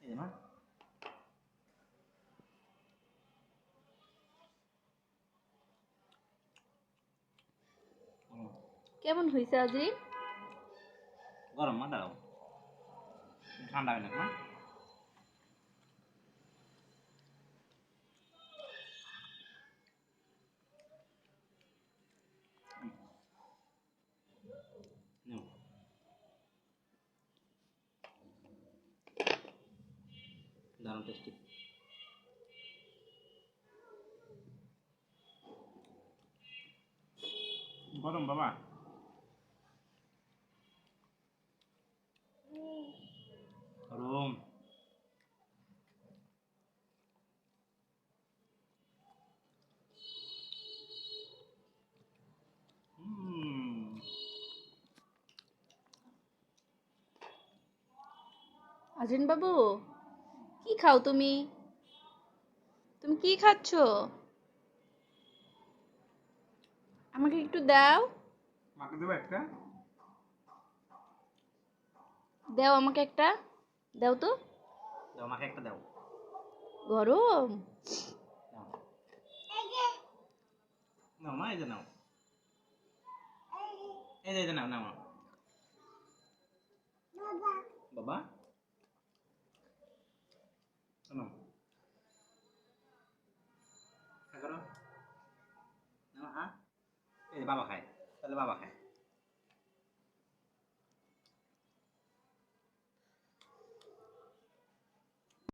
এই মা কেমন হয়েছে আজি? গরম মা, দাঁড়াও ঠান্ডা হয় না মা। দারুণ টেস্টি। গরম বাবা। গরম। আজিন বাবু, কি খাও তুমি? তুমি কি খাচ্ছ? আমাকে একটু দাও। মাকে দেবো একটা? দাও আমাকে একটা, দাও তো। দাও মাকে একটা দাও। গরম। নাও মা, এই যে নাও, এই যে নাও নাও বাবা নাও। করো নাও। হ্যাঁ, এই যে বাবা খায়, তাহলে বাবা খায়।